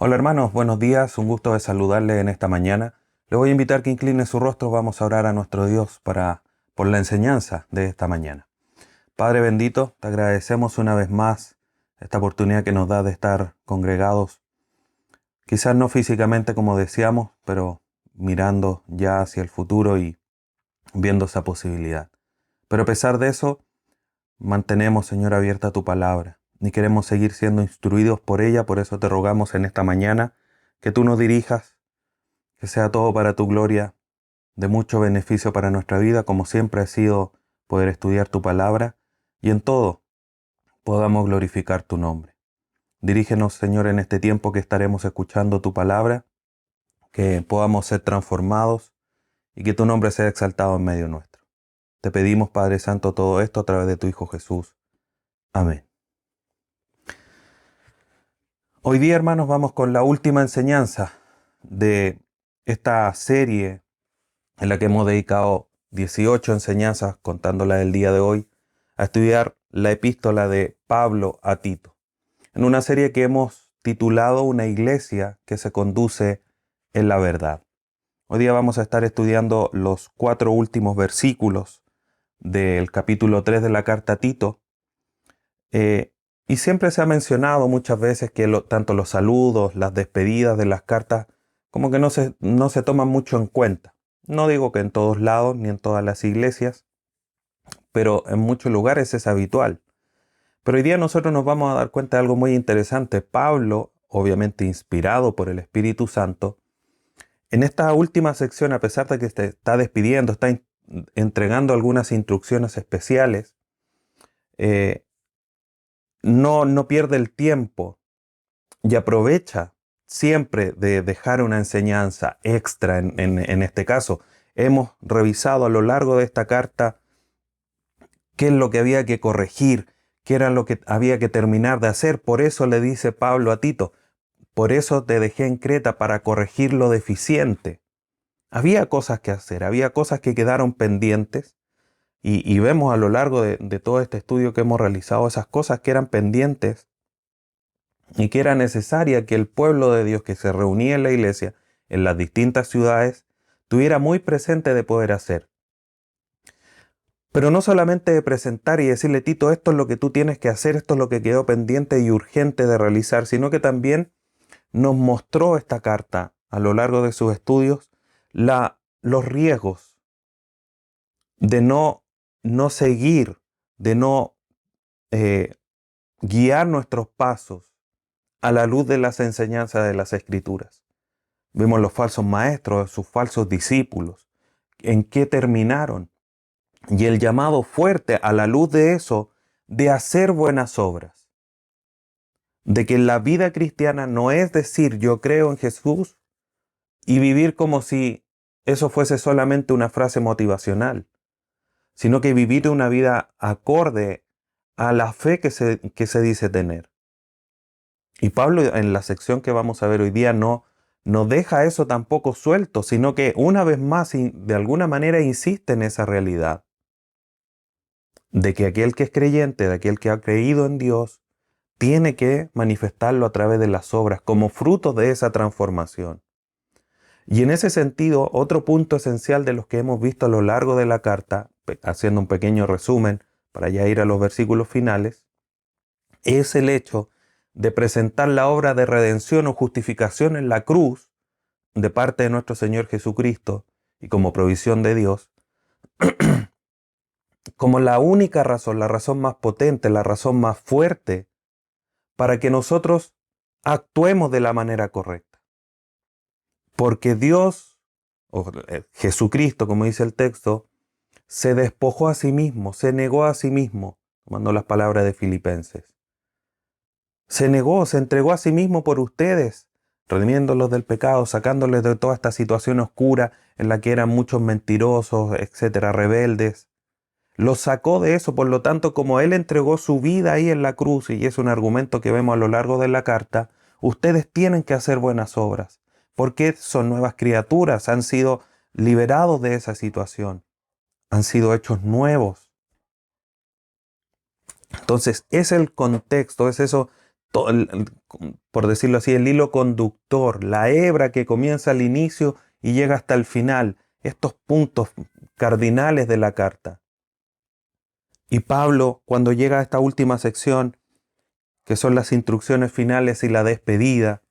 Hola hermanos, buenos días, un gusto de saludarle en esta mañana. Le voy a invitar que incline su rostro, vamos a orar a nuestro Dios por la enseñanza de esta mañana. Padre bendito, te agradecemos una vez más esta oportunidad que nos da de estar congregados, quizás no físicamente como deseamos, pero mirando ya hacia el futuro y viendo esa posibilidad. Pero a pesar de eso, mantenemos, Señor, abierta tu palabra y queremos seguir siendo instruidos por ella. Por eso te rogamos en esta mañana que tú nos dirijas, que sea todo para tu gloria, de mucho beneficio para nuestra vida, como siempre ha sido poder estudiar tu palabra y en todo podamos glorificar tu nombre. Dirígenos, Señor, en este tiempo que estaremos escuchando tu palabra, que podamos ser transformados y que tu nombre sea exaltado en medio nuestro. Te pedimos, Padre Santo, todo esto a través de tu Hijo Jesús. Amén. Hoy día, hermanos, vamos con la última enseñanza de esta serie en la que hemos dedicado 18 enseñanzas, contándola del día de hoy, a estudiar la epístola de Pablo a Tito, en una serie que hemos titulado Una iglesia que se conduce en la verdad. Hoy día vamos a estar estudiando los 4 últimos versículos del capítulo 3 de la carta a Tito. Y siempre se ha mencionado muchas veces que tanto los saludos, las despedidas de las cartas, como que no se toman mucho en cuenta. No digo que en todos lados ni en todas las iglesias, pero en muchos lugares es habitual. Pero hoy día nosotros nos vamos a dar cuenta de algo muy interesante. Pablo, obviamente inspirado por el Espíritu Santo, en esta última sección, a pesar de que se está despidiendo, está entregando algunas instrucciones especiales, no pierde el tiempo y aprovecha siempre de dejar una enseñanza extra en este caso. Hemos revisado a lo largo de esta carta qué es lo que había que corregir, qué era lo que había que terminar de hacer. Por eso le dice Pablo a Tito, por eso te dejé en Creta para corregir lo deficiente. Había cosas que hacer, había cosas que quedaron pendientes y vemos a lo largo de todo este estudio que hemos realizado esas cosas que eran pendientes y que era necesaria que el pueblo de Dios que se reunía en la iglesia, en las distintas ciudades, tuviera muy presente de poder hacer. Pero no solamente de presentar y decirle, Tito, esto es lo que tú tienes que hacer, esto es lo que quedó pendiente y urgente de realizar, sino que también nos mostró esta carta a lo largo de sus estudios los riesgos de no seguir, de no guiar nuestros pasos a la luz de las enseñanzas de las Escrituras. Vemos los falsos maestros, sus falsos discípulos, en qué terminaron. Y el llamado fuerte a la luz de eso, de hacer buenas obras. De que la vida cristiana no es decir yo creo en Jesús y vivir como si eso fuese solamente una frase motivacional, sino que vivir una vida acorde a la fe que se dice tener. Y Pablo en la sección que vamos a ver hoy día no deja eso tampoco suelto, sino que una vez más de alguna manera insiste en esa realidad de que aquel que es creyente, de aquel que ha creído en Dios, tiene que manifestarlo a través de las obras como fruto de esa transformación. Y en ese sentido, otro punto esencial de los que hemos visto a lo largo de la carta, haciendo un pequeño resumen para ya ir a los versículos finales, es el hecho de presentar la obra de redención o justificación en la cruz de parte de nuestro Señor Jesucristo y como provisión de Dios, como la única razón, la razón más potente, la razón más fuerte para que nosotros actuemos de la manera correcta. Porque Dios, o Jesucristo, como dice el texto, se despojó a sí mismo, se negó a sí mismo, tomando las palabras de Filipenses. Se negó, se entregó a sí mismo por ustedes, redimiéndolos del pecado, sacándoles de toda esta situación oscura en la que eran muchos mentirosos, etcétera, rebeldes. Los sacó de eso, por lo tanto, como Él entregó su vida ahí en la cruz, y es un argumento que vemos a lo largo de la carta, ustedes tienen que hacer buenas obras, porque son nuevas criaturas, han sido liberados de esa situación, han sido hechos nuevos. Entonces, es el contexto, es eso por decirlo así, el hilo conductor, la hebra que comienza al inicio y llega hasta el final, estos puntos cardinales de la carta. Y Pablo, cuando llega a esta última sección, que son las instrucciones finales y la despedida,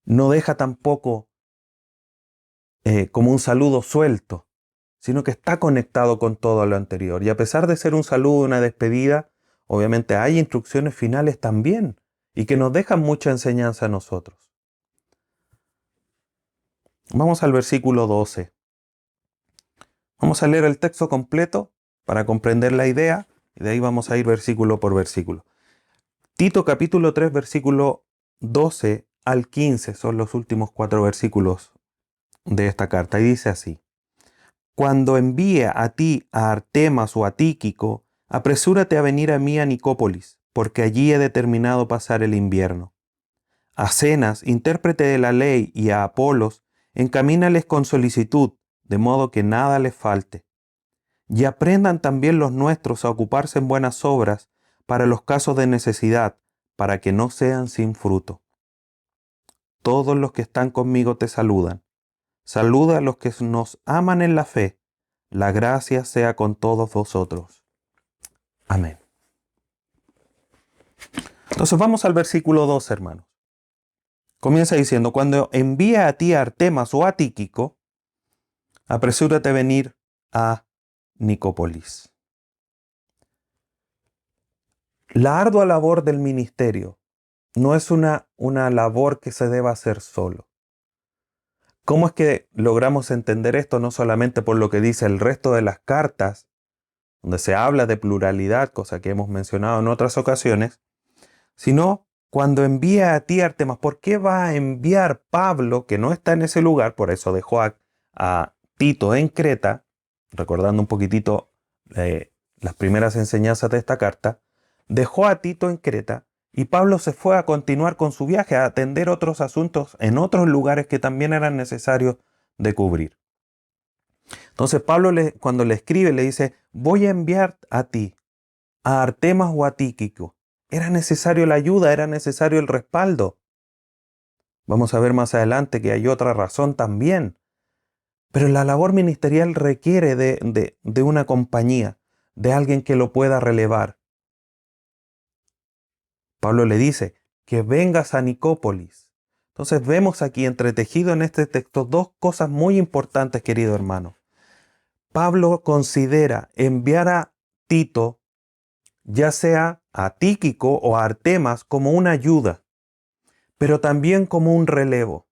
no deja tampoco como un saludo suelto, sino que está conectado con todo lo anterior. Y a pesar de ser un saludo, una despedida, obviamente hay instrucciones finales también, y que nos dejan mucha enseñanza a nosotros. Vamos al versículo 12. Vamos a leer el texto completo para comprender la idea, y de ahí vamos a ir versículo por versículo. Tito capítulo 3, versículo 12 al 15 son los últimos 4 versículos de esta carta, y dice así: Cuando envíe a ti a Artemas o a Tíquico, apresúrate a venir a mí a Nicópolis, porque allí he determinado pasar el invierno. A Zenas, intérprete de la ley, y a Apolos, encamínales con solicitud, de modo que nada les falte. Y aprendan también los nuestros a ocuparse en buenas obras para los casos de necesidad, para que no sean sin fruto. Todos los que están conmigo te saludan. Saluda a los que nos aman en la fe. La gracia sea con todos vosotros. Amén. Entonces vamos al versículo 2, hermanos. Comienza diciendo: cuando envíe a ti a Artemas o a Tíquico, apresúrate a venir a Nicópolis. La ardua labor del ministerio no es una labor que se deba hacer solo. ¿Cómo es que logramos entender esto? No solamente por lo que dice el resto de las cartas, donde se habla de pluralidad, cosa que hemos mencionado en otras ocasiones, sino cuando envía a ti Artemas. ¿Por qué va a enviar Pablo, que no está en ese lugar? Por eso dejó a Tito en Creta, recordando un poquitito las primeras enseñanzas de esta carta. Dejó a Tito en Creta y Pablo se fue a continuar con su viaje, a atender otros asuntos en otros lugares que también eran necesarios de cubrir. Entonces Pablo cuando le escribe le dice: voy a enviar a ti, a Artemas o a Tíquico. Era necesario la ayuda, era necesario el respaldo. Vamos a ver más adelante que hay otra razón también. Pero la labor ministerial requiere de una compañía, de alguien que lo pueda relevar. Pablo le dice que vengas a Nicópolis. Entonces vemos aquí entretejido en este texto dos cosas muy importantes, querido hermano. Pablo considera enviar a Tito, ya sea a Tíquico o a Artemas, como una ayuda, pero también como un relevo.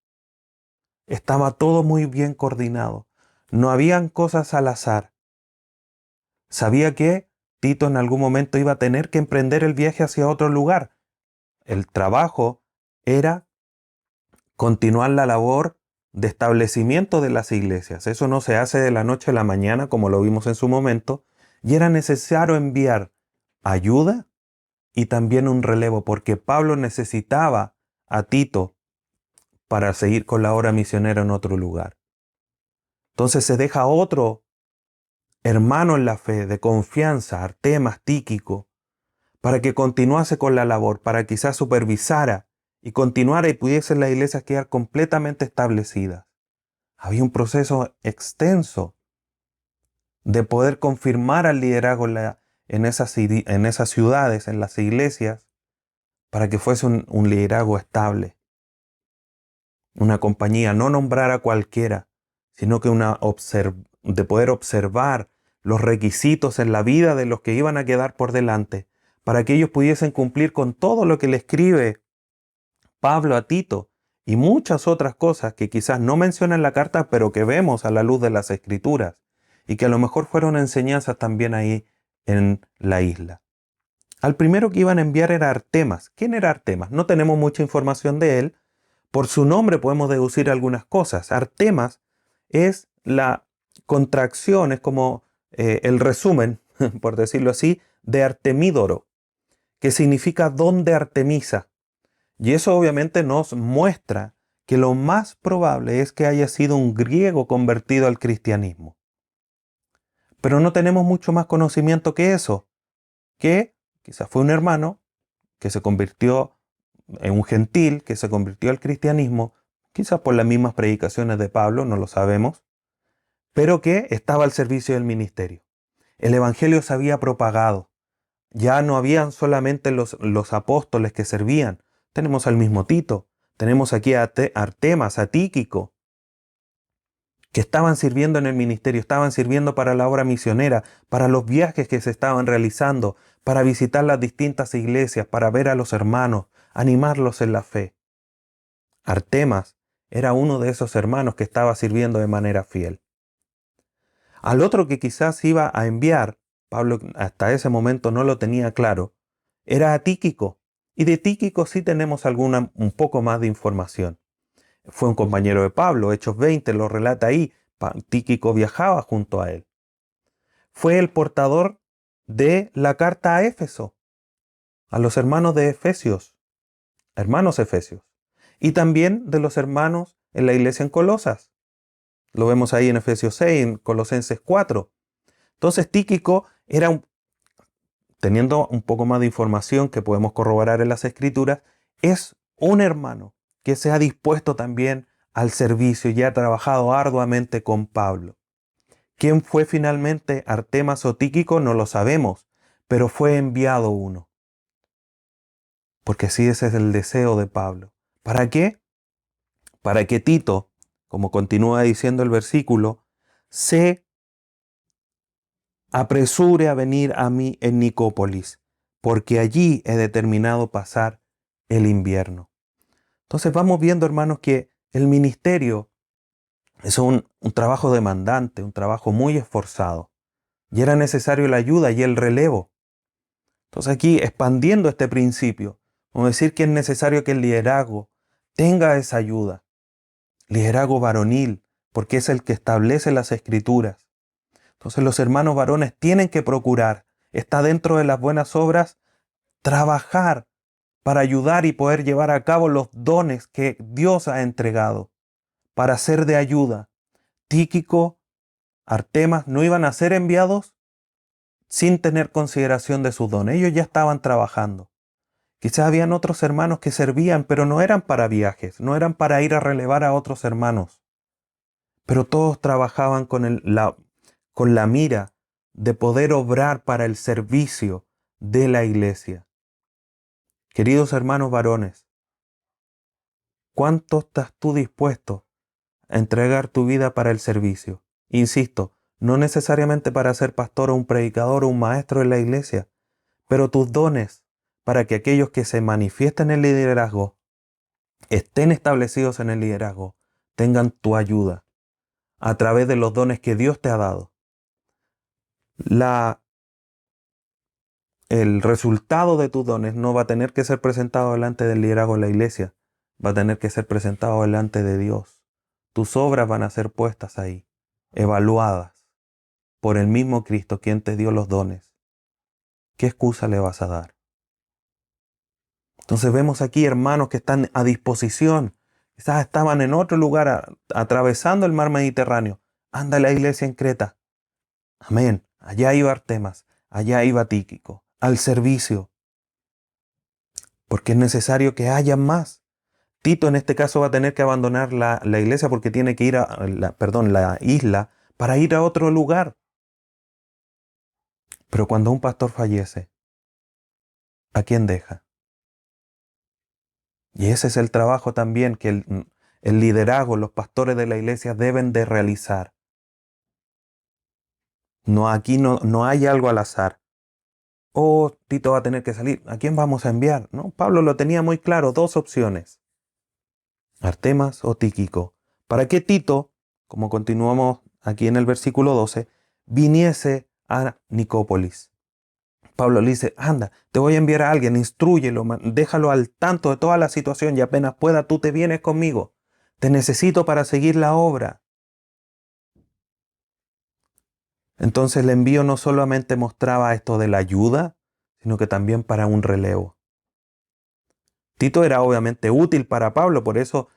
Estaba todo muy bien coordinado. No habían cosas al azar. Sabía que Tito en algún momento iba a tener que emprender el viaje hacia otro lugar. El trabajo era continuar la labor de establecimiento de las iglesias. Eso no se hace de la noche a la mañana, como lo vimos en su momento, y era necesario enviar ayuda y también un relevo, porque Pablo necesitaba a Tito para seguir con la obra misionera en otro lugar. Entonces se deja otro hermano en la fe de confianza, Artemas, Tíquico, para que continuase con la labor, para que quizás supervisara y continuara y pudiesen las iglesias quedar completamente establecidas. Había un proceso extenso de poder confirmar al liderazgo en esas ciudades, en las iglesias, para que fuese un liderazgo estable. Una compañía, no nombrar a cualquiera, sino que de poder observar los requisitos en la vida de los que iban a quedar por delante, para que ellos pudiesen cumplir con todo lo que le escribe Pablo a Tito y muchas otras cosas que quizás no menciona en la carta, pero que vemos a la luz de las Escrituras y que a lo mejor fueron enseñanzas también ahí en la isla. Al primero que iban a enviar era Artemas. ¿Quién era Artemas? No tenemos mucha información de él. Por su nombre podemos deducir algunas cosas. Artemas es la contracción, es como el resumen, por decirlo así, de Artemídoro, que significa don de Artemisa. Y eso obviamente nos muestra que lo más probable es que haya sido un griego convertido al cristianismo. Pero no tenemos mucho más conocimiento que eso, que quizás fue un hermano que se convirtió en un gentil, que se convirtió al cristianismo, quizás por las mismas predicaciones de Pablo, no lo sabemos, pero que estaba al servicio del ministerio. El evangelio se había propagado. Ya no habían solamente los apóstoles que servían. Tenemos al mismo Tito, tenemos aquí a Artemas, a Tíquico, que estaban sirviendo en el ministerio, estaban sirviendo para la obra misionera, para los viajes que se estaban realizando, para visitar las distintas iglesias, para ver a los hermanos, animarlos en la fe. Artemas era uno de esos hermanos que estaba sirviendo de manera fiel. Al otro que quizás iba a enviar, Pablo hasta ese momento no lo tenía claro, era a Tíquico. Y de Tíquico sí tenemos un poco más de información. Fue un compañero de Pablo, Hechos 20 lo relata ahí. Tíquico viajaba junto a él. Fue el portador de la carta a Éfeso, a los hermanos de Efesios, hermanos efesios, y también de los hermanos en la iglesia en Colosas. Lo vemos ahí en Efesios 6, en Colosenses 4. Entonces Tíquico era, teniendo un poco más de información que podemos corroborar en las Escrituras, es un hermano que se ha dispuesto también al servicio y ha trabajado arduamente con Pablo. ¿Quién fue finalmente Artemas o Tíquico? No lo sabemos, pero fue enviado uno. Porque sí, ese es el deseo de Pablo. ¿Para qué? Para que Tito, como continúa diciendo el versículo, se apresure a venir a mí en Nicópolis, porque allí he determinado pasar el invierno. Entonces vamos viendo, hermanos, que el ministerio es un trabajo demandante, un trabajo muy esforzado. Y era necesario la ayuda y el relevo. Entonces aquí, expandiendo este principio, vamos a decir que es necesario que el liderazgo tenga esa ayuda. Liderazgo varonil, porque es el que establece las escrituras. Entonces los hermanos varones tienen que procurar, está dentro de las buenas obras, trabajar para ayudar y poder llevar a cabo los dones que Dios ha entregado, para ser de ayuda. Tíquico, Artemas no iban a ser enviados sin tener consideración de sus dones. Ellos ya estaban trabajando. Quizás habían otros hermanos que servían, pero no eran para viajes, no eran para ir a relevar a otros hermanos. Pero todos trabajaban con la mira de poder obrar para el servicio de la iglesia. Queridos hermanos varones, ¿cuánto estás tú dispuesto a entregar tu vida para el servicio? Insisto, no necesariamente para ser pastor o un predicador o un maestro en la iglesia, pero tus dones para que aquellos que se manifiesten en el liderazgo, estén establecidos en el liderazgo, tengan tu ayuda a través de los dones que Dios te ha dado. El resultado de tus dones no va a tener que ser presentado delante del liderazgo de la iglesia, va a tener que ser presentado delante de Dios. Tus obras van a ser puestas ahí, evaluadas por el mismo Cristo quien te dio los dones. ¿Qué excusa le vas a dar? Entonces vemos aquí hermanos que están a disposición. Quizás estaban en otro lugar atravesando el mar Mediterráneo. Anda a la iglesia en Creta. Amén. Allá iba Artemas, allá iba Tíquico, al servicio. Porque es necesario que haya más. Tito en este caso va a tener que abandonar la iglesia porque tiene que ir la isla para ir a otro lugar. Pero cuando un pastor fallece, ¿a quién deja? Y ese es el trabajo también que el liderazgo, los pastores de la iglesia deben de realizar. Aquí no hay algo al azar. Oh, Tito va a tener que salir. ¿A quién vamos a enviar? ¿No? Pablo lo tenía muy claro, dos opciones. Artemas o Tíquico. Para que Tito, como continuamos aquí en el versículo 12, viniese a Nicópolis. Pablo le dice, anda, te voy a enviar a alguien, instrúyelo, déjalo al tanto de toda la situación y apenas pueda tú te vienes conmigo. Te necesito para seguir la obra. Entonces el envío no solamente mostraba esto de la ayuda, sino que también para un relevo. Tito era obviamente útil para Pablo, por eso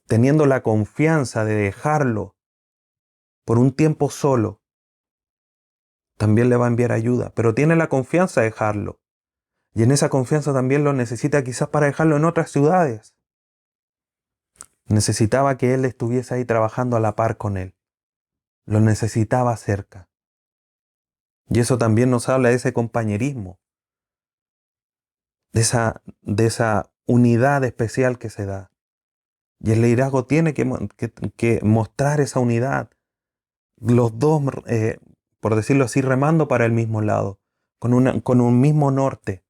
teniendo la confianza de dejarlo por un tiempo solo, también le va a enviar ayuda, pero tiene la confianza de dejarlo. Y en esa confianza también lo necesita quizás para dejarlo en otras ciudades. Necesitaba que él estuviese ahí trabajando a la par con él. Lo necesitaba cerca. Y eso también nos habla de ese compañerismo, de esa unidad especial que se da. Y el liderazgo tiene que mostrar esa unidad. Los dos, por decirlo así, remando para el mismo lado, con un mismo norte.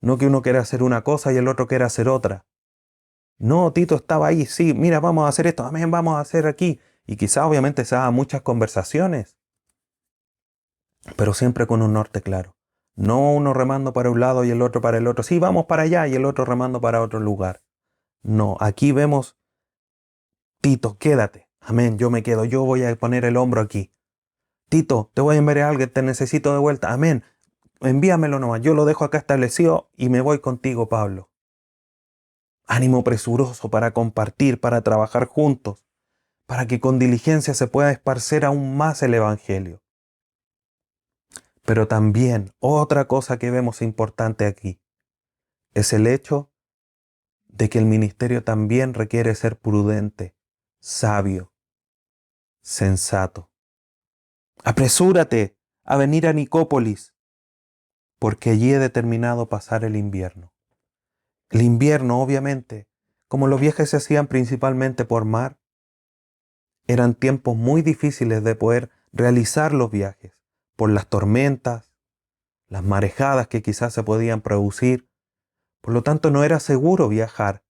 No que uno quiera hacer una cosa y el otro quiera hacer otra. No, Tito estaba ahí, sí, mira, vamos a hacer esto, amén, vamos a hacer aquí. Y quizá obviamente se hagan muchas conversaciones, pero siempre con un norte claro. No uno remando para un lado y el otro para el otro. Sí, vamos para allá y el otro remando para otro lugar. No, aquí vemos, Tito, quédate. Amén, yo me quedo, yo voy a poner el hombro aquí. Tito, te voy a enviar a alguien, te necesito de vuelta. Amén, envíamelo nomás, yo lo dejo acá establecido y me voy contigo, Pablo. Ánimo presuroso para compartir, para trabajar juntos, para que con diligencia se pueda esparcer aún más el Evangelio. Pero también otra cosa que vemos importante aquí es el hecho de que el ministerio también requiere ser prudente, sabio, sensato. Apresúrate a venir a Nicópolis, porque allí he determinado pasar el invierno. El invierno, obviamente, como los viajes se hacían principalmente por mar, eran tiempos muy difíciles de poder realizar los viajes, por las tormentas, las marejadas que quizás se podían producir. Por lo tanto, no era seguro viajar.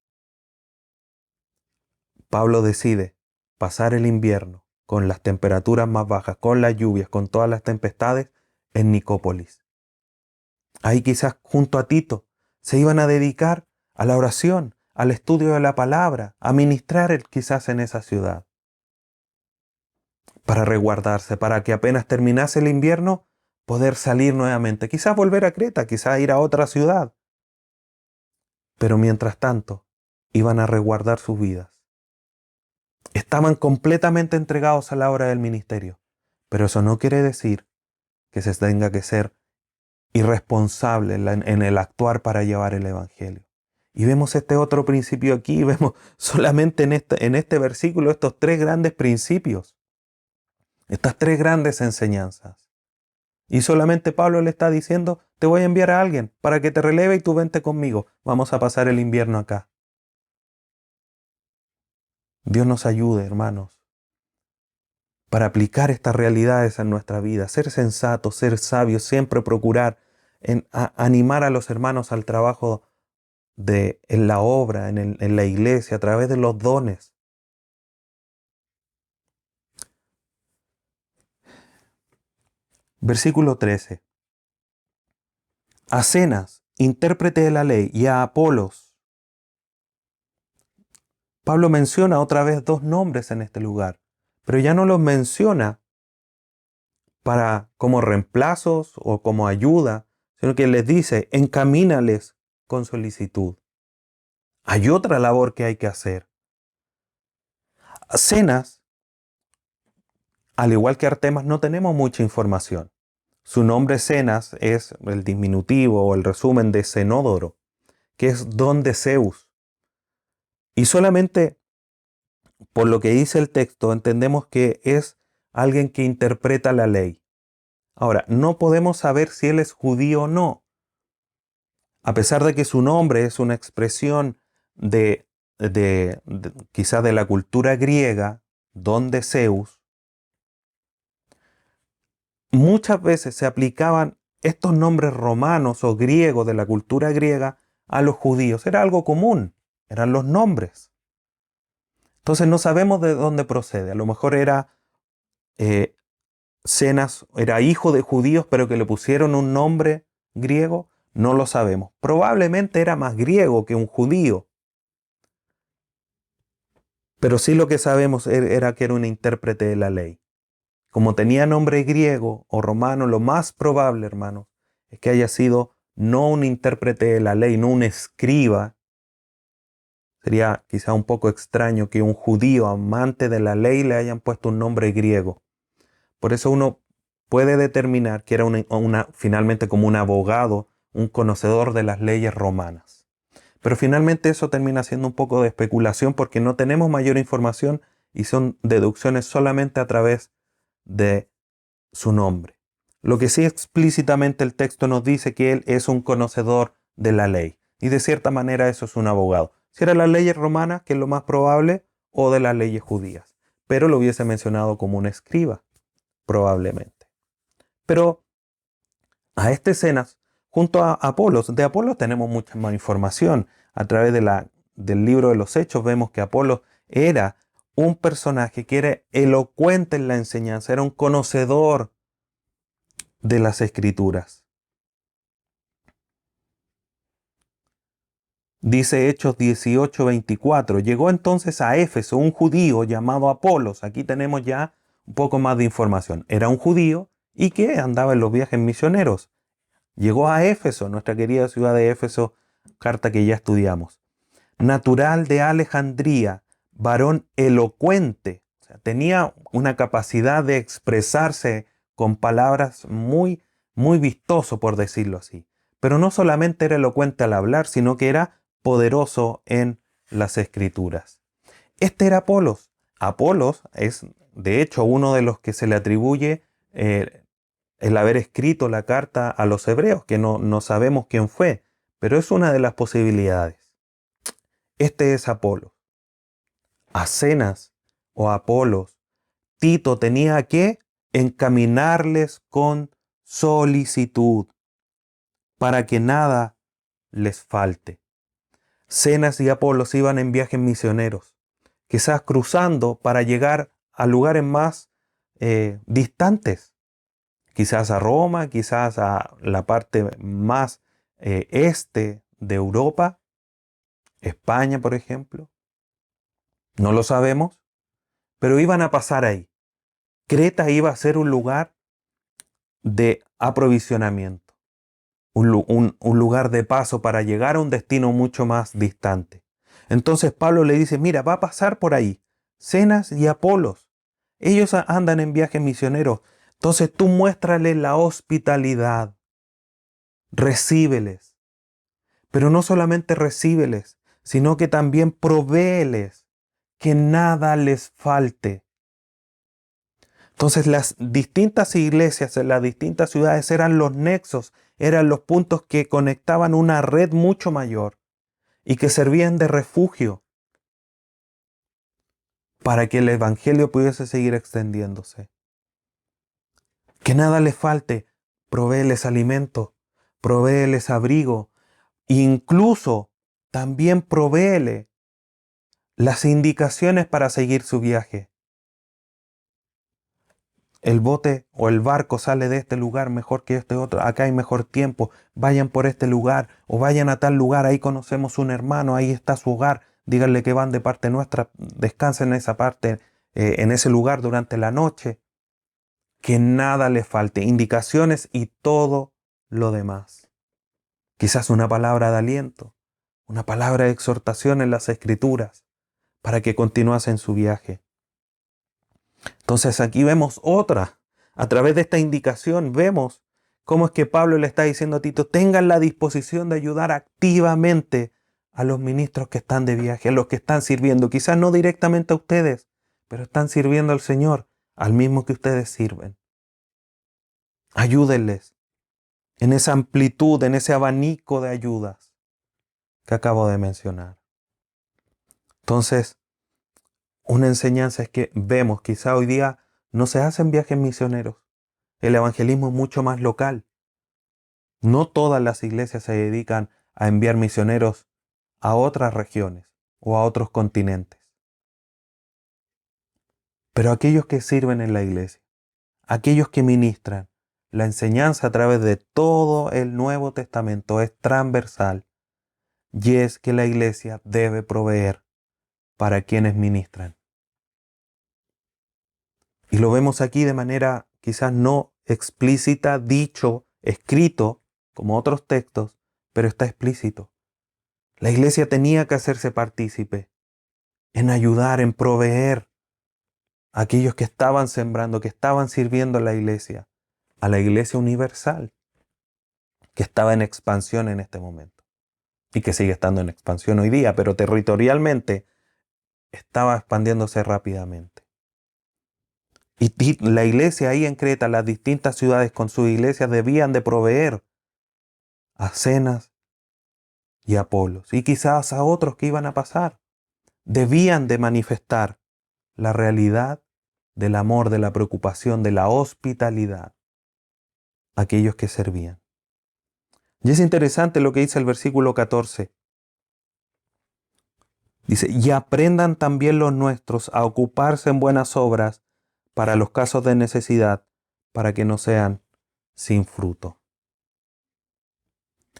Pablo decide pasar el invierno con las temperaturas más bajas, con las lluvias, con todas las tempestades, en Nicópolis. Ahí quizás junto a Tito se iban a dedicar a la oración, al estudio de la palabra, a ministrar quizás en esa ciudad, para resguardarse, para que apenas terminase el invierno, poder salir nuevamente, quizás volver a Creta, quizás ir a otra ciudad. Pero mientras tanto, iban a resguardar sus vidas. Estaban completamente entregados a la obra del ministerio, pero eso no quiere decir que se tenga que ser irresponsable en el actuar para llevar el Evangelio. Y vemos este otro principio aquí, vemos solamente en este versículo estos tres grandes principios, estas tres grandes enseñanzas. Y solamente Pablo le está diciendo, te voy a enviar a alguien para que te releve y tú vente conmigo, vamos a pasar el invierno acá. Dios nos ayude, hermanos, para aplicar estas realidades en nuestra vida, ser sensatos, ser sabios, siempre procurar animar a los hermanos al trabajo en la obra, en la iglesia, a través de los dones. Versículo 13. A Zenas, intérprete de la ley, y a Apolos. Pablo menciona otra vez dos nombres en este lugar, pero ya no los menciona como reemplazos o como ayuda, sino que les dice, encamínales con solicitud. Hay otra labor que hay que hacer. Zenas, al igual que Artemas, no tenemos mucha información. Su nombre Zenas es el diminutivo o el resumen de Zenódoro, que es don de Zeus. Y solamente por lo que dice el texto entendemos que es alguien que interpreta la ley. Ahora, no podemos saber si él es judío o no. A pesar de que su nombre es una expresión quizás de la cultura griega, don de Zeus, muchas veces se aplicaban estos nombres romanos o griegos de la cultura griega a los judíos. Era algo común, eran los nombres. Entonces no sabemos de dónde procede. A lo mejor era Zenas, era hijo de judíos, pero que le pusieron un nombre griego. No lo sabemos. Probablemente era más griego que un judío. Pero sí lo que sabemos era que era un intérprete de la ley. Como tenía nombre griego o romano, lo más probable, hermanos, es que haya sido no un intérprete de la ley, no un escriba. Sería quizá un poco extraño que un judío amante de la ley le hayan puesto un nombre griego. Por eso uno puede determinar que era finalmente como un abogado un conocedor de las leyes romanas. Pero finalmente eso termina siendo un poco de especulación porque no tenemos mayor información y son deducciones solamente a través de su nombre. Lo que sí explícitamente el texto nos dice que él es un conocedor de la ley. Y de cierta manera eso es un abogado. Si era las leyes romanas, que es lo más probable, o de las leyes judías. Pero lo hubiese mencionado como un escriba, probablemente. Pero a estas escenas, junto a Apolos, de Apolos tenemos mucha más información. A través del libro de los Hechos vemos que Apolos era un personaje que era elocuente en la enseñanza, era un conocedor de las Escrituras. Dice Hechos 18:24, llegó entonces a Éfeso un judío llamado Apolos. Aquí tenemos ya un poco más de información. Era un judío y que andaba en los viajes misioneros. Llegó a Éfeso, nuestra querida ciudad de Éfeso, carta que ya estudiamos. Natural de Alejandría, varón elocuente. O sea, tenía una capacidad de expresarse con palabras muy, muy vistoso, por decirlo así. Pero no solamente era elocuente al hablar, sino que era poderoso en las escrituras. Este era Apolos. Apolos es, de hecho, uno de los que se le atribuye el haber escrito la carta a los hebreos, que no sabemos quién fue, pero es una de las posibilidades. Este es Apolos. A Zenas o Apolos, Tito tenía que encaminarles con solicitud para que nada les falte. Zenas y Apolos iban en viajes misioneros, quizás cruzando para llegar a lugares más distantes, quizás a Roma, quizás a la parte más este de Europa, España, por ejemplo. No lo sabemos, pero iban a pasar ahí. Creta iba a ser un lugar de aprovisionamiento, un lugar de paso para llegar a un destino mucho más distante. Entonces Pablo le dice, mira, va a pasar por ahí Zenas y Apolos. Ellos andan en viajes misioneros. Entonces tú muéstrales la hospitalidad. Recíbeles. Pero no solamente recíbeles, sino que también provéeles que nada les falte. Entonces las distintas iglesias en las distintas ciudades eran los nexos, eran los puntos que conectaban una red mucho mayor y que servían de refugio para que el evangelio pudiese seguir extendiéndose. Que nada les falte, provéeles alimento, provéeles abrigo, incluso también provéele las indicaciones para seguir su viaje. El bote o el barco sale de este lugar mejor que este otro, acá hay mejor tiempo, vayan por este lugar o vayan a tal lugar, ahí conocemos un hermano, ahí está su hogar, díganle que van de parte nuestra, descansen en esa parte, en ese lugar durante la noche, que nada les falte, indicaciones y todo lo demás. Quizás una palabra de aliento, una palabra de exhortación en las Escrituras, para que continuasen su viaje. Entonces aquí vemos a través de esta indicación vemos cómo es que Pablo le está diciendo a Tito, tengan la disposición de ayudar activamente a los ministros que están de viaje, a los que están sirviendo, quizás no directamente a ustedes, pero están sirviendo al Señor, al mismo que ustedes sirven. Ayúdenles en esa amplitud, en ese abanico de ayudas que acabo de mencionar. Entonces, una enseñanza es que vemos, quizá hoy día no se hacen viajes misioneros. El evangelismo es mucho más local. No todas las iglesias se dedican a enviar misioneros a otras regiones o a otros continentes. Pero aquellos que sirven en la iglesia, aquellos que ministran, la enseñanza a través de todo el Nuevo Testamento es transversal y es que la iglesia debe proveer para quienes ministran. Y lo vemos aquí de manera quizás no explícita, dicho, escrito, como otros textos, pero está explícito. La iglesia tenía que hacerse partícipe en ayudar, en proveer a aquellos que estaban sembrando, que estaban sirviendo a la iglesia universal. que estaba en expansión en este momento y que sigue estando en expansión hoy día, pero territorialmente estaba expandiéndose rápidamente. Y la iglesia ahí en Creta, las distintas ciudades con sus iglesias debían de proveer a Zenas y a Apolos y quizás a otros que iban a pasar. Debían de manifestar la realidad del amor, de la preocupación, de la hospitalidad a aquellos que servían. Y es interesante lo que dice el versículo 14. Dice, y aprendan también los nuestros a ocuparse en buenas obras para los casos de necesidad, para que no sean sin fruto.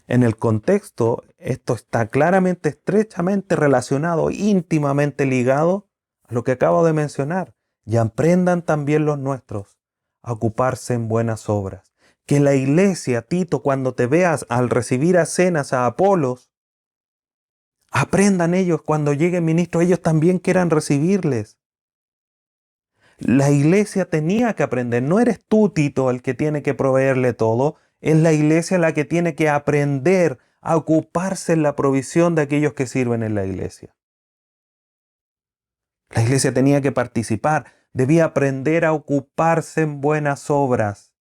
En el contexto, esto está claramente, estrechamente relacionado, íntimamente ligado a lo que acabo de mencionar. Y aprendan también los nuestros a ocuparse en buenas obras. Que la iglesia, Tito, cuando te veas al recibir a Zenas, a Apolos, aprendan ellos, cuando lleguen ministros, ellos también quieran recibirles. La iglesia tenía que aprender. No eres tú, Tito, el que tiene que proveerle todo. Es la iglesia la que tiene que aprender a ocuparse en la provisión de aquellos que sirven en la iglesia. La iglesia tenía que participar. Debía aprender a ocuparse en buenas obras.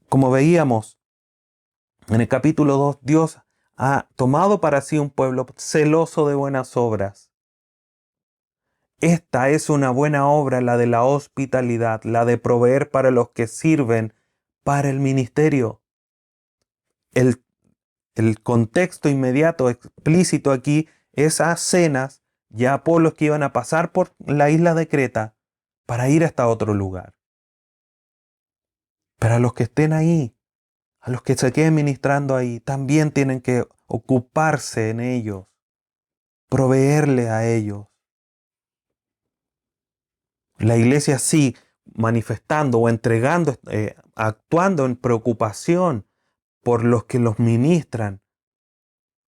Como veíamos en el capítulo 2, Dios ha tomado para sí un pueblo celoso de buenas obras. Esta es una buena obra, la de la hospitalidad, la de proveer para los que sirven para el ministerio. El, el contexto inmediato, explícito aquí, es a Zenas y a Apolos que iban a pasar por la isla de Creta para ir hasta otro lugar. Pero a los que estén ahí, a los que se queden ministrando ahí, también tienen que ocuparse en ellos, proveerle a ellos. La iglesia sí, manifestando o entregando, actuando en preocupación por los que los ministran,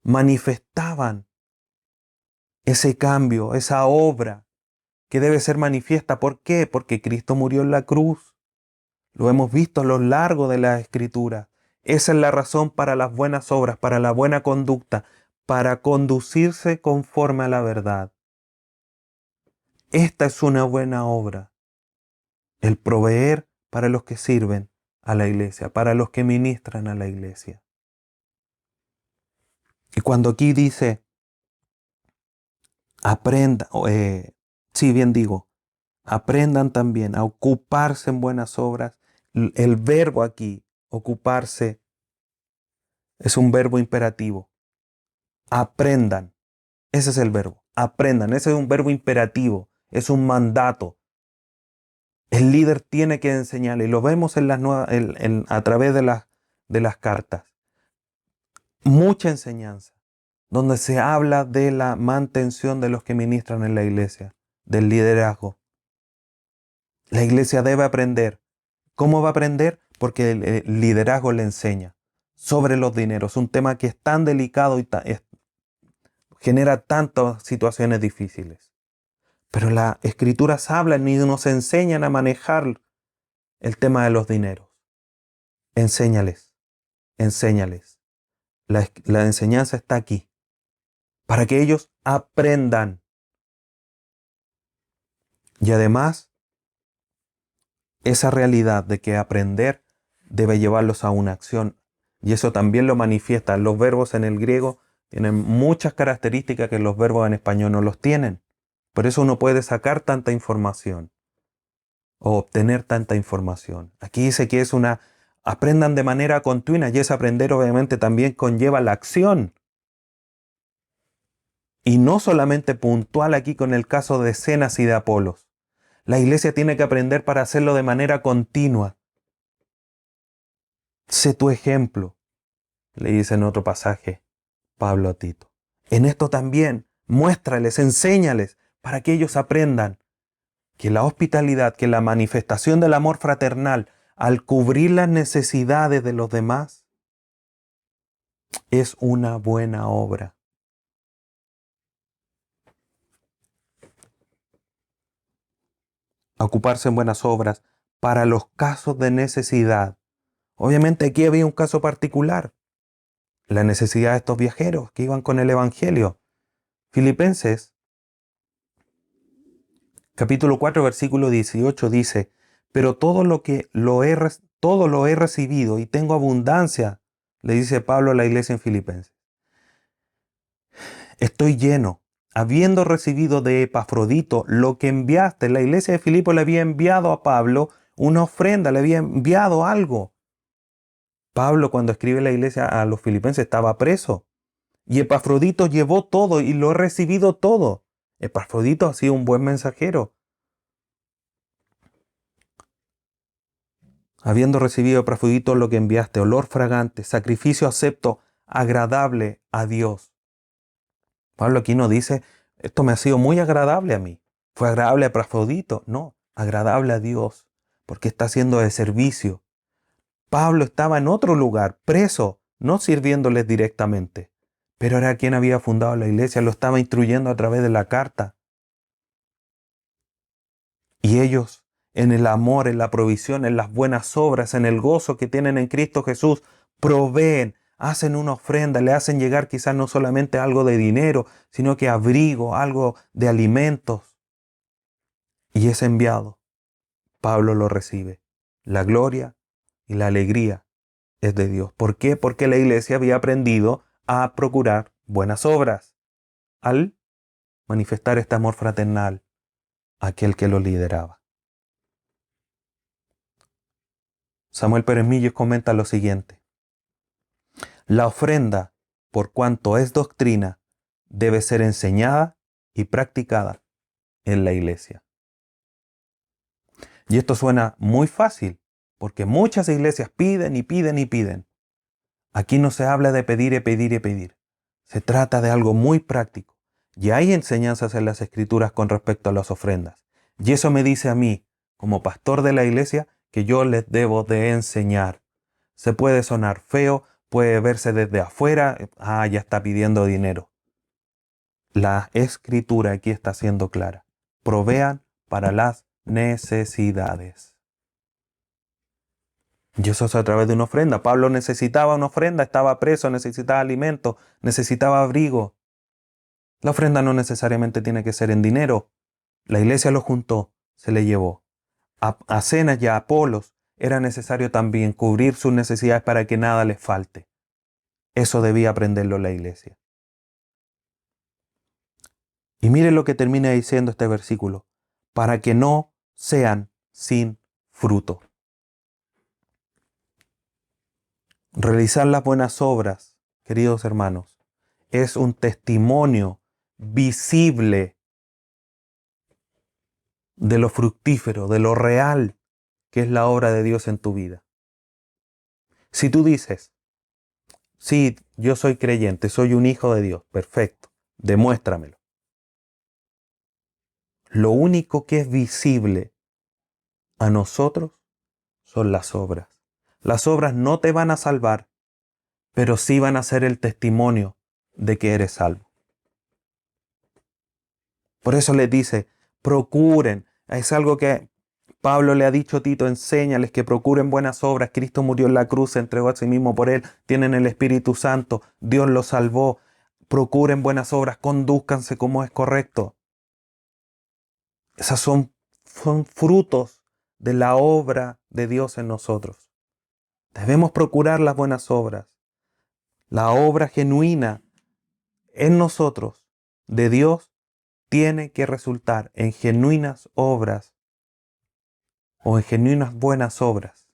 manifestaban ese cambio, esa obra que debe ser manifiesta. ¿Por qué? Porque Cristo murió en la cruz. Lo hemos visto a lo largo de la Escritura. Esa es la razón para las buenas obras, para la buena conducta, para conducirse conforme a la verdad. Esta es una buena obra. El proveer para los que sirven a la iglesia, para los que ministran a la iglesia. Y cuando aquí dice, aprenda, sí, bien digo, aprendan también a ocuparse en buenas obras. El verbo aquí, ocuparse, es un verbo imperativo. Aprendan. Ese es el verbo. Aprendan. Ese es un verbo imperativo. Es un mandato. El líder tiene que enseñarle. Y lo vemos en a través de las cartas. Mucha enseñanza. Donde se habla de la mantención de los que ministran en la iglesia. Del liderazgo. La iglesia debe aprender. ¿Cómo va a aprender? Porque el liderazgo le enseña sobre los dineros. Un tema que es tan delicado y genera tantas situaciones difíciles. Pero las escrituras hablan y nos enseñan a manejar el tema de los dineros. Enséñales, enséñales. La enseñanza está aquí, para que ellos aprendan. Y además, esa realidad de que aprender debe llevarlos a una acción. Y eso también lo manifiesta. Los verbos en el griego tienen muchas características que los verbos en español no los tienen. Por eso uno puede sacar tanta información o obtener tanta información. Aquí dice que aprendan de manera continua, y ese aprender obviamente también conlleva la acción. Y no solamente puntual aquí con el caso de Zenas y de Apolos. La iglesia tiene que aprender para hacerlo de manera continua. Sé tu ejemplo, le dice en otro pasaje Pablo a Tito. En esto también, muéstrales, enséñales, para que ellos aprendan que la hospitalidad, que la manifestación del amor fraternal, al cubrir las necesidades de los demás, es una buena obra. Ocuparse en buenas obras para los casos de necesidad Obviamente aquí había un caso particular, la necesidad de estos viajeros que iban con el Evangelio. Filipenses, capítulo 4, versículo 18 dice, pero todo lo he recibido y tengo abundancia, le dice Pablo a la iglesia en Filipenses. Estoy lleno, habiendo recibido de Epafrodito lo que enviaste. La iglesia de Filipo le había enviado a Pablo una ofrenda, le había enviado algo. Pablo, cuando escribe la iglesia a los filipenses, estaba preso. Y Epafrodito llevó todo y lo he recibido todo. Epafrodito ha sido un buen mensajero. Habiendo recibido Epafrodito lo que enviaste, olor fragante, sacrificio acepto, agradable a Dios. Pablo aquí no dice, esto me ha sido muy agradable a mí. ¿Fue agradable a Epafrodito? No, agradable a Dios, porque está haciendo de servicio. Pablo estaba en otro lugar, preso, no sirviéndoles directamente, pero era quien había fundado la iglesia, lo estaba instruyendo a través de la carta. Y ellos, en el amor, en la provisión, en las buenas obras, en el gozo que tienen en Cristo Jesús, proveen, hacen una ofrenda, le hacen llegar quizás no solamente algo de dinero, sino que abrigo, algo de alimentos. Y es enviado. Pablo lo recibe. La gloria y la alegría es de Dios. ¿Por qué? Porque la iglesia había aprendido a procurar buenas obras al manifestar este amor fraternal a aquel que lo lideraba. Samuel Pérez Millos comenta lo siguiente. La ofrenda, por cuanto es doctrina, debe ser enseñada y practicada en la iglesia. Y esto suena muy fácil, porque muchas iglesias piden y piden y piden. Aquí no se habla de pedir y pedir y pedir. Se trata de algo muy práctico. Y hay enseñanzas en las Escrituras con respecto a las ofrendas. Y eso me dice a mí, como pastor de la iglesia, que yo les debo de enseñar. Se puede sonar feo, puede verse desde afuera, ya está pidiendo dinero. La Escritura aquí está siendo clara. Provean para las necesidades. Y eso es a través de una ofrenda. Pablo necesitaba una ofrenda, estaba preso, necesitaba alimento, necesitaba abrigo. La ofrenda no necesariamente tiene que ser en dinero. La iglesia lo juntó, se le llevó. A Cenas y a Apolos era necesario también cubrir sus necesidades para que nada les falte. Eso debía aprenderlo la iglesia. Y mire lo que termina diciendo este versículo. Para que no sean sin fruto. Realizar las buenas obras, queridos hermanos, es un testimonio visible de lo fructífero, de lo real que es la obra de Dios en tu vida. Si tú dices, sí, yo soy creyente, soy un hijo de Dios, perfecto, demuéstramelo. Lo único que es visible a nosotros son las obras. Las obras no te van a salvar, pero sí van a ser el testimonio de que eres salvo. Por eso les dice, procuren. Es algo que Pablo le ha dicho a Tito, enséñales que procuren buenas obras. Cristo murió en la cruz, se entregó a sí mismo por él. Tienen el Espíritu Santo. Dios los salvó. Procuren buenas obras, condúzcanse como es correcto. Esas son frutos de la obra de Dios en nosotros. Debemos procurar las buenas obras. La obra genuina en nosotros de Dios tiene que resultar en genuinas obras o en genuinas buenas obras.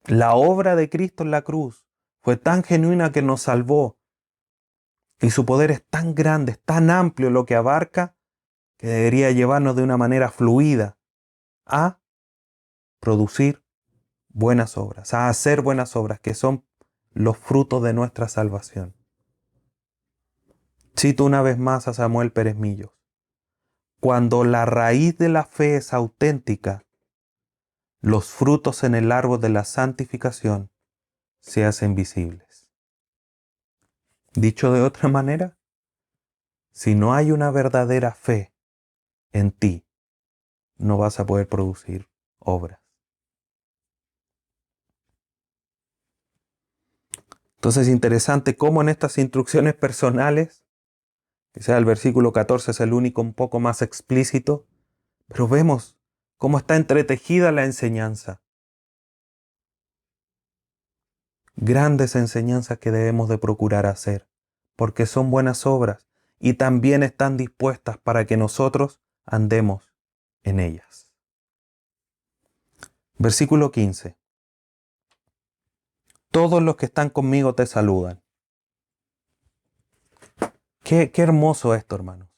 La obra de Cristo en la cruz fue tan genuina que nos salvó y su poder es tan grande, es tan amplio lo que abarca que debería llevarnos de una manera fluida a producir buenas obras, a hacer buenas obras que son los frutos de nuestra salvación. Cito una vez más a Samuel Pérez Millos. Cuando la raíz de la fe es auténtica, los frutos en el árbol de la santificación se hacen visibles. Dicho de otra manera, si no hay una verdadera fe en ti, no vas a poder producir obras. Entonces es interesante cómo en estas instrucciones personales, quizá el versículo 14 es el único un poco más explícito, pero vemos cómo está entretejida la enseñanza. Grandes enseñanzas que debemos de procurar hacer, porque son buenas obras y también están dispuestas para que nosotros andemos en ellas. Versículo 15. Todos los que están conmigo te saludan. Qué hermoso esto, hermanos.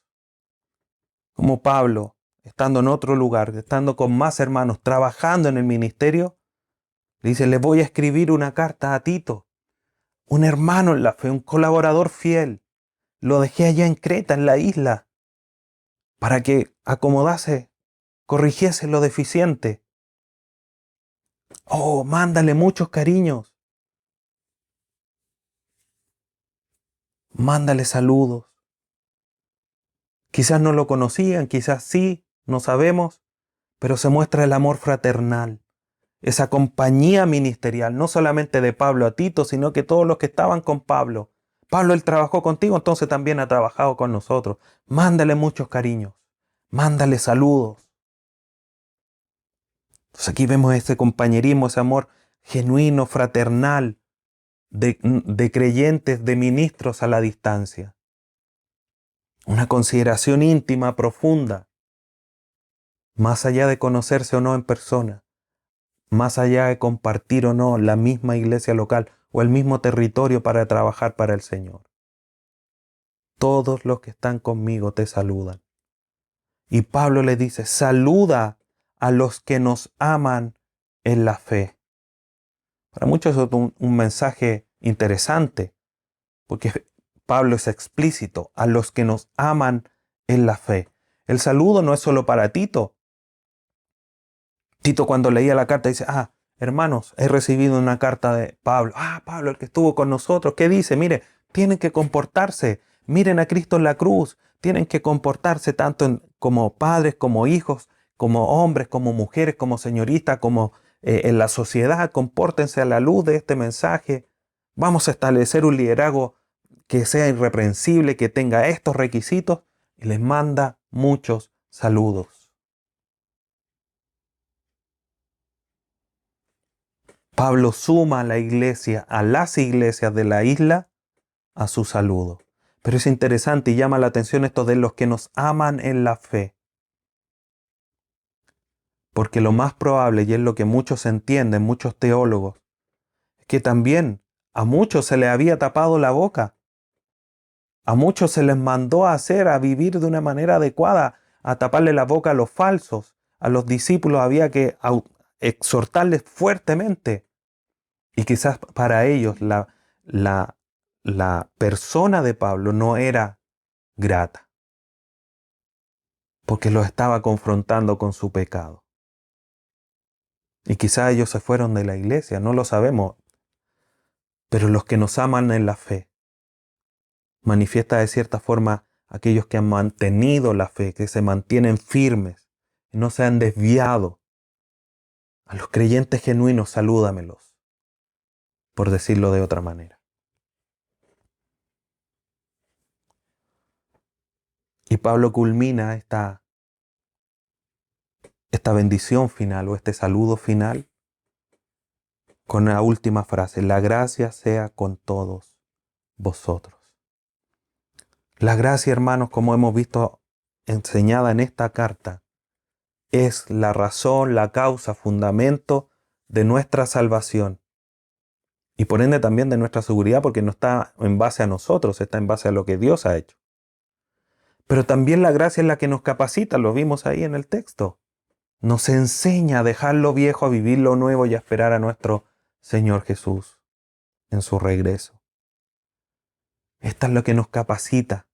Como Pablo, estando en otro lugar, estando con más hermanos, trabajando en el ministerio, le dice, le voy a escribir una carta a Tito, un hermano en la fe, un colaborador fiel. Lo dejé allá en Creta, en la isla, para que acomodase, corrigiese lo deficiente. Oh, mándale muchos cariños. Mándale saludos. Quizás no lo conocían, quizás sí, no sabemos, pero se muestra el amor fraternal, esa compañía ministerial, no solamente de Pablo a Tito, sino que todos los que estaban con Pablo. Pablo, él trabajó contigo, entonces también ha trabajado con nosotros. Mándale muchos cariños, mándale saludos. Entonces aquí vemos ese compañerismo, ese amor genuino, fraternal, de creyentes, de ministros a la distancia. Una consideración íntima, profunda, más allá de conocerse o no en persona, más allá de compartir o no la misma iglesia local o el mismo territorio para trabajar para el Señor. Todos los que están conmigo te saludan. Y Pablo le dice, saluda a los que nos aman en la fe. Para muchos es un mensaje interesante, porque Pablo es explícito, a los que nos aman en la fe. El saludo no es solo para Tito. Tito cuando leía la carta dice, hermanos, he recibido una carta de Pablo. Pablo, el que estuvo con nosotros, ¿qué dice? Mire, tienen que comportarse. Miren a Cristo en la cruz. Tienen que comportarse tanto como padres, como hijos, como hombres, como mujeres, como señoritas, como en la sociedad. Compórtense a la luz de este mensaje. Vamos a establecer un liderazgo que sea irreprensible, que tenga estos requisitos. Y les manda muchos saludos. Pablo suma a la iglesia, a las iglesias de la isla, a su saludo. Pero es interesante y llama la atención esto de los que nos aman en la fe. Porque lo más probable, y es lo que muchos entienden, muchos teólogos, es que también a muchos se les había tapado la boca. A muchos se les mandó a hacer, a vivir de una manera adecuada, a taparle la boca a los falsos. A los discípulos había que exhortarles fuertemente. Y quizás para ellos la persona de Pablo no era grata, porque lo estaba confrontando con su pecado. Y quizás ellos se fueron de la iglesia, no lo sabemos. Pero los que nos aman en la fe, manifiesta de cierta forma aquellos que han mantenido la fe, que se mantienen firmes, y no se han desviado. A los creyentes genuinos, salúdamelos, por decirlo de otra manera. Y Pablo culmina esta bendición final o este saludo final con la última frase, la gracia sea con todos vosotros. La gracia, hermanos, como hemos visto enseñada en esta carta, es la razón, la causa, fundamento de nuestra salvación. Y por ende también de nuestra seguridad, porque no está en base a nosotros, está en base a lo que Dios ha hecho. Pero también la gracia es la que nos capacita, lo vimos ahí en el texto. Nos enseña a dejar lo viejo, a vivir lo nuevo y a esperar a nuestro Señor Jesús en su regreso. Esta es lo que nos capacita.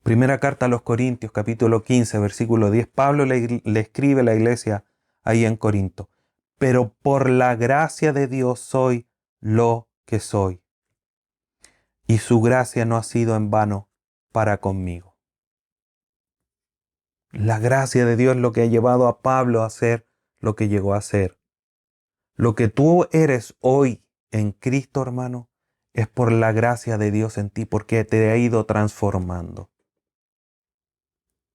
Primera carta a los Corintios, capítulo 15, versículo 10. Pablo le escribe a la iglesia ahí en Corinto. Pero por la gracia de Dios soy lo que soy. Y su gracia no ha sido en vano para conmigo. La gracia de Dios es lo que ha llevado a Pablo a ser lo que llegó a ser. Lo que tú eres hoy en Cristo, hermano, es por la gracia de Dios en ti, porque te ha ido transformando.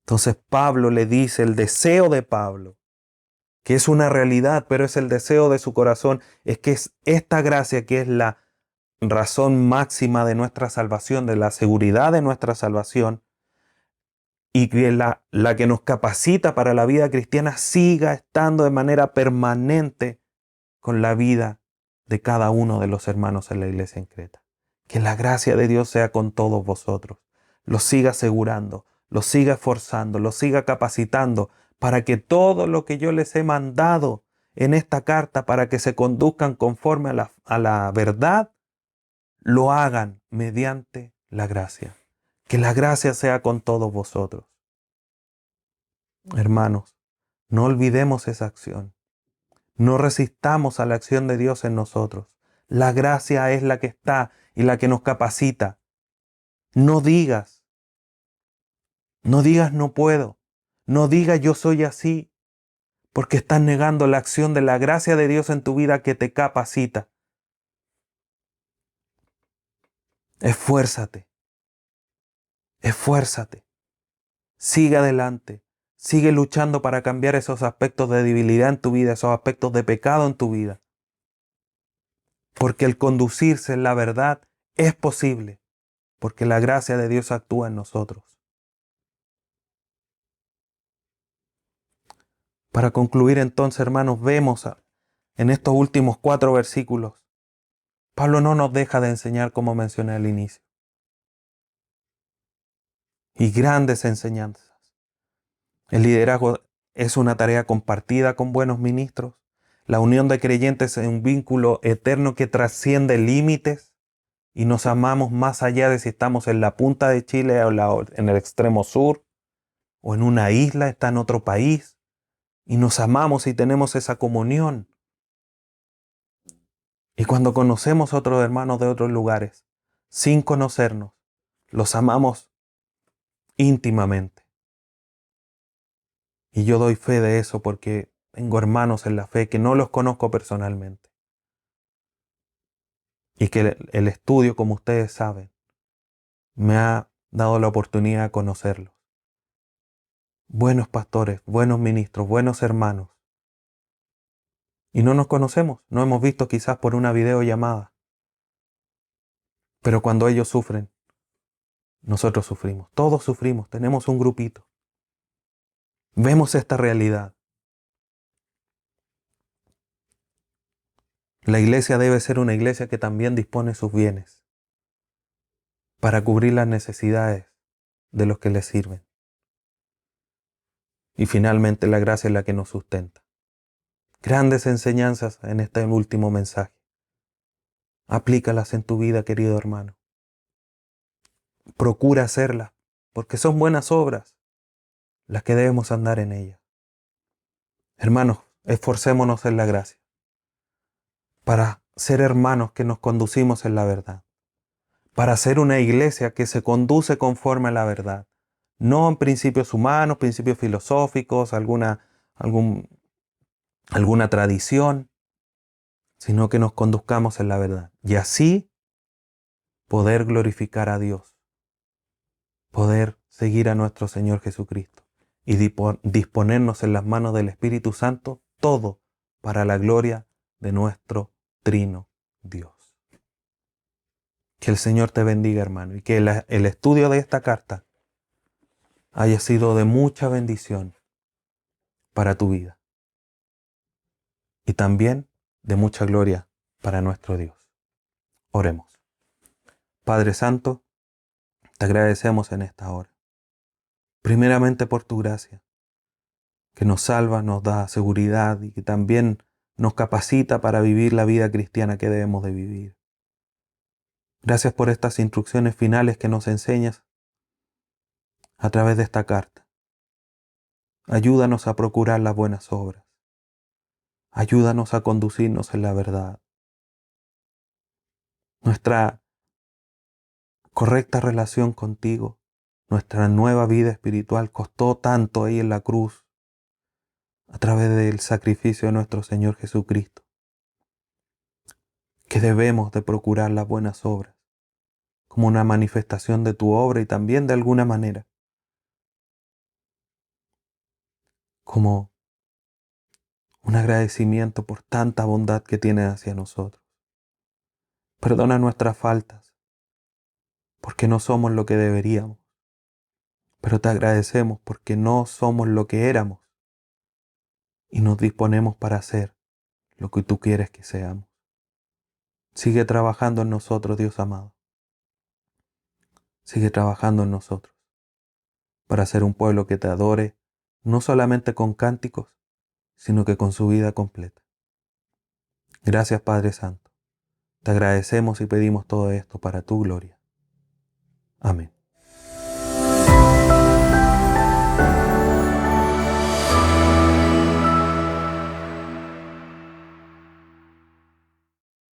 Entonces Pablo le dice, el deseo de Pablo, que es una realidad, pero es el deseo de su corazón, es que es esta gracia que es la razón máxima de nuestra salvación, de la seguridad de nuestra salvación, y que la que nos capacita para la vida cristiana siga estando de manera permanente con la vida de cada uno de los hermanos en la iglesia en Creta. Que la gracia de Dios sea con todos vosotros. Los siga asegurando, los siga esforzando, los siga capacitando para que todo lo que yo les he mandado en esta carta para que se conduzcan conforme a la verdad, lo hagan mediante la gracia. Que la gracia sea con todos vosotros. Hermanos, no olvidemos esa acción. No resistamos a la acción de Dios en nosotros. La gracia es la que está y la que nos capacita. No digas no puedo. No digas yo soy así, porque estás negando la acción de la gracia de Dios en tu vida que te capacita. Esfuérzate, esfuérzate. Sigue adelante. Sigue luchando para cambiar esos aspectos de debilidad en tu vida, esos aspectos de pecado en tu vida. Porque el conducirse en la verdad es posible, porque la gracia de Dios actúa en nosotros. Para concluir entonces, hermanos, vemos en estos últimos 4 versículos, Pablo no nos deja de enseñar como mencioné al inicio. Y grandes enseñanzas. El liderazgo es una tarea compartida con buenos ministros. La unión de creyentes es un vínculo eterno que trasciende límites y nos amamos más allá de si estamos en la punta de Chile o en el extremo sur o en una isla, está en otro país. Y nos amamos y tenemos esa comunión. Y cuando conocemos a otros hermanos de otros lugares, sin conocernos, los amamos íntimamente. Y yo doy fe de eso porque tengo hermanos en la fe que no los conozco personalmente. Y que el estudio, como ustedes saben, me ha dado la oportunidad de conocerlos. Buenos pastores, buenos ministros, buenos hermanos. Y no nos conocemos, no hemos visto quizás por una videollamada. Pero cuando ellos sufren, nosotros sufrimos. Todos sufrimos, tenemos un grupito. Vemos esta realidad. La iglesia debe ser una iglesia que también dispone sus bienes para cubrir las necesidades de los que les sirven. Y finalmente la gracia es la que nos sustenta. Grandes enseñanzas en este último mensaje. Aplícalas en tu vida, querido hermano. Procura hacerlas, porque son buenas obras las que debemos andar en ellas. Hermanos, esforcémonos en la gracia para ser hermanos que nos conducimos en la verdad, para ser una iglesia que se conduce conforme a la verdad, no en principios humanos, principios filosóficos, alguna tradición, sino que nos conduzcamos en la verdad. Y así poder glorificar a Dios, poder seguir a nuestro Señor Jesucristo y disponernos en las manos del Espíritu Santo, todo para la gloria de nuestro Trino Dios. Que el Señor te bendiga, hermano, y que el estudio de esta carta haya sido de mucha bendición para tu vida y también de mucha gloria para nuestro Dios. Oremos. Padre Santo, te agradecemos en esta hora, primeramente por tu gracia, que nos salva, nos da seguridad y que también nos capacita para vivir la vida cristiana que debemos de vivir. Gracias por estas instrucciones finales que nos enseñas a través de esta carta. Ayúdanos a procurar las buenas obras. Ayúdanos a conducirnos en la verdad. Nuestra correcta relación contigo, nuestra nueva vida espiritual costó tanto ahí en la cruz a través del sacrificio de nuestro Señor Jesucristo. que debemos de procurar las buenas obras como una manifestación de tu obra y también de alguna manera como un agradecimiento por tanta bondad que tienes hacia nosotros. Perdona nuestras faltas, porque no somos lo que deberíamos, pero te agradecemos porque no somos lo que éramos y nos disponemos para hacer lo que tú quieres que seamos. Sigue trabajando en nosotros, Dios amado. Sigue trabajando en nosotros para ser un pueblo que te adore, no solamente con cánticos, sino que con su vida completa. Gracias, Padre Santo. Te agradecemos y pedimos todo esto para tu gloria. Amén.